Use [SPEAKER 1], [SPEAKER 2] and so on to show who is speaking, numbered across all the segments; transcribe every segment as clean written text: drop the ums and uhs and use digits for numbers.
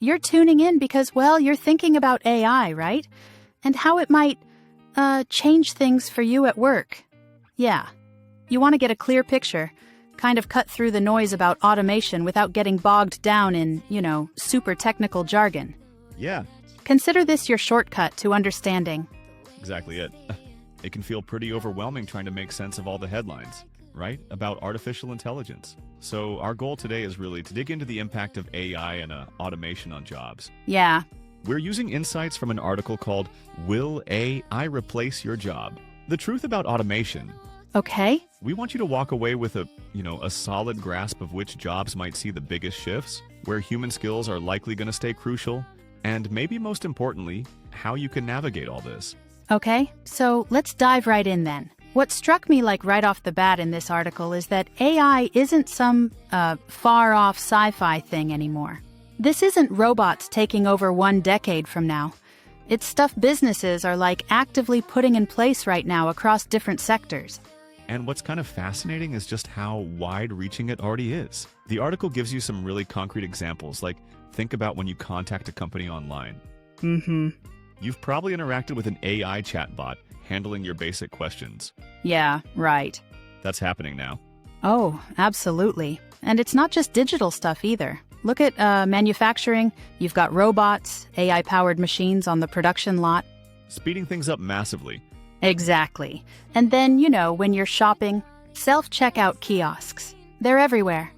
[SPEAKER 1] You're tuning in because, well, you're thinking about AI, right? And how it might, change things for you at work. Yeah. You want to get a clear picture, kind of cut through the noise about automation without getting bogged down in, super technical jargon.
[SPEAKER 2] Yeah,
[SPEAKER 1] Consider this your shortcut to understanding.
[SPEAKER 2] exactly it. It can feel pretty overwhelming trying to make sense of all the headlines, right? About artificial intelligence. So our goal today is really to dig into the impact of AI and automation on jobs.
[SPEAKER 1] Yeah.
[SPEAKER 2] We're using insights from an article called Will AI Replace Your Job? The truth about automation.
[SPEAKER 1] Okay.
[SPEAKER 2] We want you to walk away with a solid grasp of which jobs might see the biggest shifts, where human skills are likely going to stay crucial, and maybe most importantly, how you can navigate all this.
[SPEAKER 1] Okay, so let's dive right in then. What struck me right off the bat in this article is that AI isn't some far-off sci-fi thing anymore. This isn't robots taking over 1 decade from now. It's stuff businesses are actively putting in place right now across different sectors.
[SPEAKER 2] And what's kind of fascinating is just how wide-reaching it already is. The article gives you some really concrete examples, like think about when you contact a company online.
[SPEAKER 1] Mm-hmm.
[SPEAKER 2] You've probably interacted with an AI chatbot handling your basic questions.
[SPEAKER 1] Yeah, right.
[SPEAKER 2] That's happening now.
[SPEAKER 1] Oh, absolutely. And it's not just digital stuff either. Look at manufacturing. You've got robots, AI-powered machines on the production lot.
[SPEAKER 2] Speeding things up massively.
[SPEAKER 1] Exactly. And then, when you're shopping, self-checkout kiosks. They're everywhere.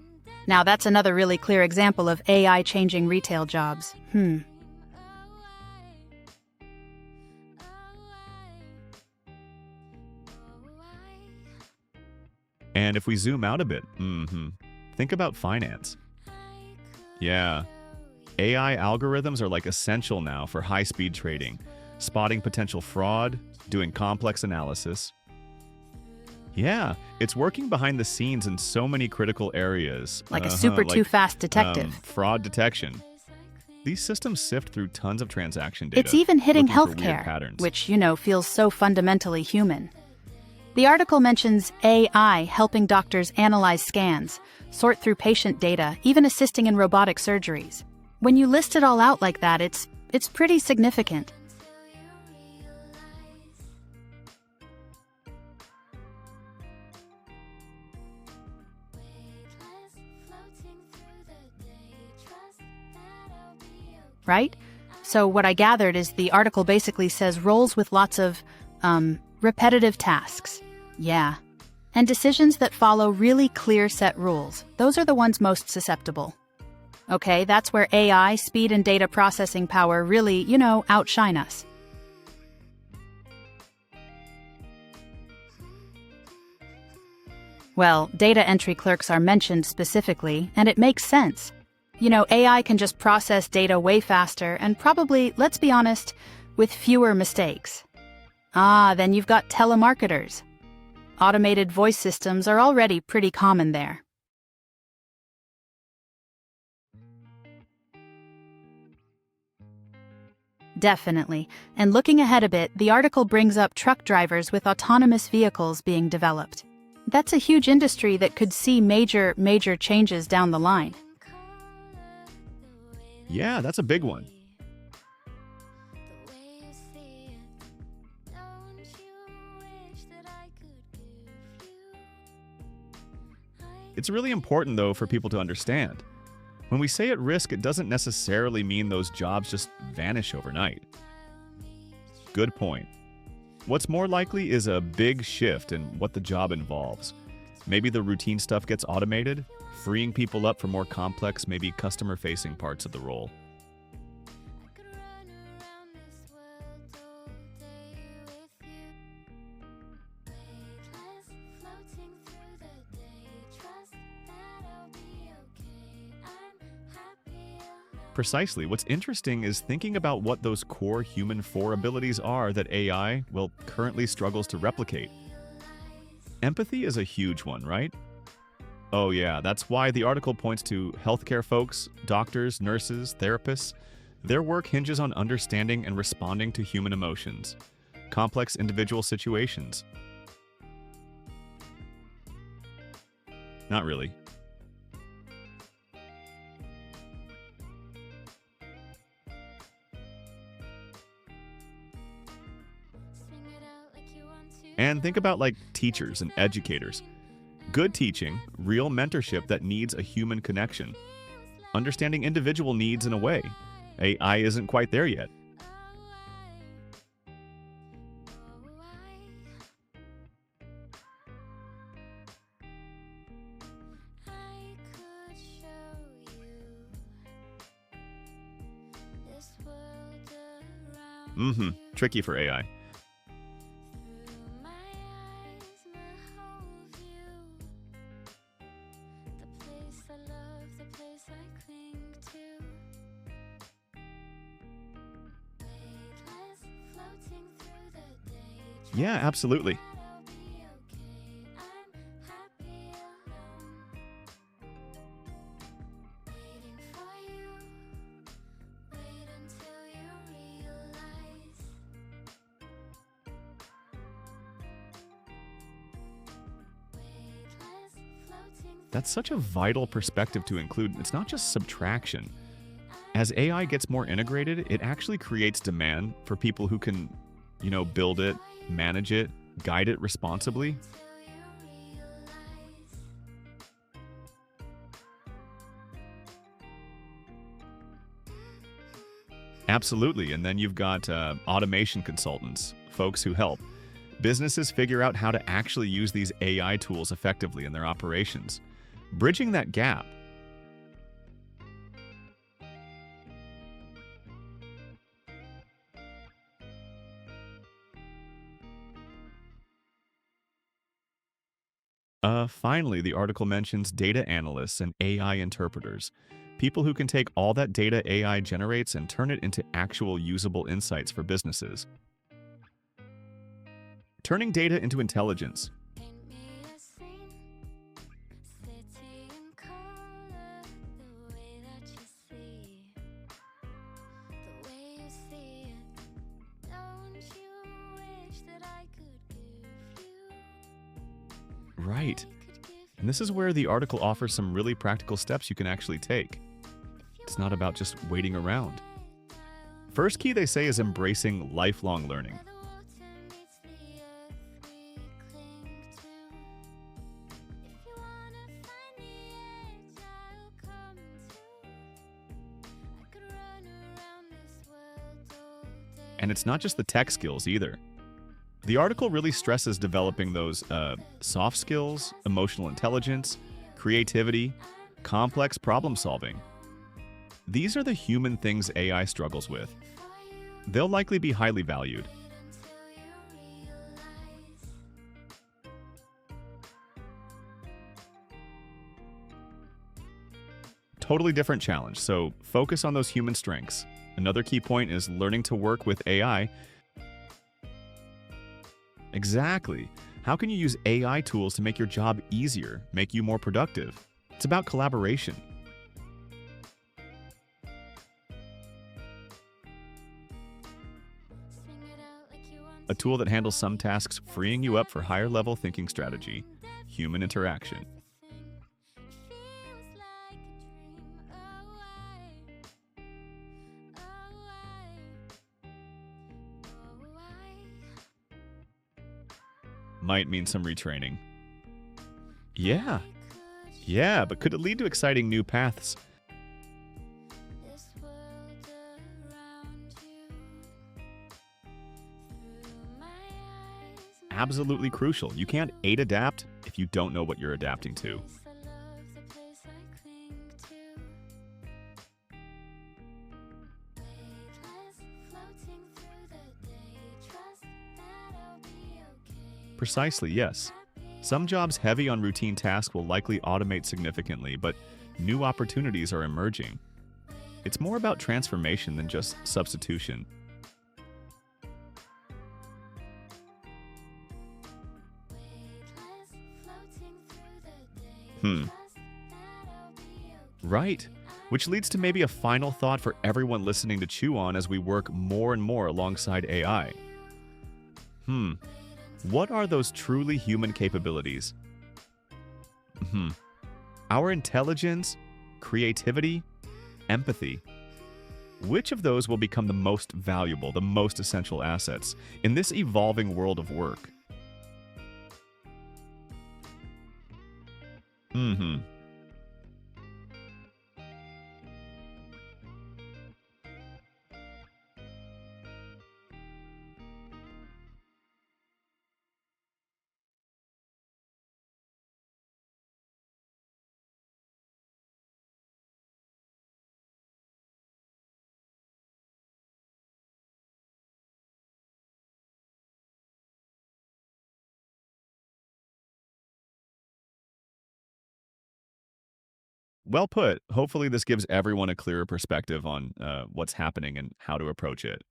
[SPEAKER 1] Now, that's another really clear example of AI changing retail jobs.
[SPEAKER 2] And if we zoom out a bit, think about finance. Yeah, AI algorithms are essential now for high-speed trading, spotting potential fraud, doing complex analysis. Yeah, it's working behind the scenes in so many critical areas.
[SPEAKER 1] Like a super too fast detective.
[SPEAKER 2] Fraud detection. These systems sift through tons of transaction data.
[SPEAKER 1] It's even hitting
[SPEAKER 2] looking for weird
[SPEAKER 1] healthcare,
[SPEAKER 2] patterns.
[SPEAKER 1] which, feels so fundamentally human. The article mentions AI helping doctors analyze scans, sort through patient data, even assisting in robotic surgeries. When you list it all out like that, it's pretty significant. Right? So what I gathered is the article basically says roles with lots of, repetitive tasks. Yeah. And decisions that follow really clear set rules. Those are the ones most susceptible. Okay, that's where AI, speed and data processing power really, outshine us. Well, data entry clerks are mentioned specifically, and it makes sense. AI can just process data way faster and probably, let's be honest, with fewer mistakes. Then you've got telemarketers. Automated voice systems are already pretty common there. Definitely. And looking ahead a bit, the article brings up truck drivers with autonomous vehicles being developed. That's a huge industry that could see major changes down the line.
[SPEAKER 2] Yeah, that's a big one. It's really important, though, for people to understand. When we say at risk, it doesn't necessarily mean those jobs just vanish overnight. Good point. What's more likely is a big shift in what the job involves. Maybe the routine stuff gets automated, freeing people up for more complex, maybe customer-facing parts of the role. Precisely. What's interesting is thinking about what those core human 4 abilities are that AI, currently struggles to replicate. Empathy is a huge one, right? Oh yeah, that's why the article points to healthcare folks, doctors, nurses, therapists. Their work hinges on understanding and responding to human emotions, complex individual situations. Not really. And think about like teachers and educators. Good teaching, real mentorship that needs a human connection. Understanding individual needs in a way. AI isn't quite there yet. Tricky for AI. Yeah, absolutely. That's such a vital perspective to include. It's not just subtraction. As AI gets more integrated, it actually creates demand for people who can, build it, manage it, guide it responsibly. Absolutely. And then you've got automation consultants, folks who help businesses figure out how to actually use these AI tools effectively in their operations. Bridging that gap. Finally, the article mentions data analysts and AI interpreters, people who can take all that data AI generates and turn it into actual usable insights for businesses. Turning data into intelligence. Right. And this is where the article offers some really practical steps you can actually take. It's not about just waiting around. First key they say is embracing lifelong learning. And it's not just the tech skills either. The article really stresses developing those soft skills, emotional intelligence, creativity, complex problem solving. These are the human things AI struggles with. They'll likely be highly valued. Totally different challenge, so focus on those human strengths. Another key point is learning to work with AI. Exactly. How can you use AI tools to make your job easier, make you more productive? It's about collaboration. A tool that handles some tasks, freeing you up for higher-level thinking strategy, human interaction. Might mean some retraining. Yeah, but could it lead to exciting new paths? Absolutely crucial. You can't adapt if you don't know what you're adapting to. Precisely, yes. Some jobs heavy on routine tasks will likely automate significantly, but new opportunities are emerging. It's more about transformation than just substitution. Right. Which leads to maybe a final thought for everyone listening to chew on as we work more and more alongside AI. What are those truly human capabilities? Our intelligence, creativity, empathy. Which of those will become the most valuable, the most essential assets in this evolving world of work? Mm-hmm. Well put. Hopefully, this gives everyone a clearer perspective on what's happening and how to approach it.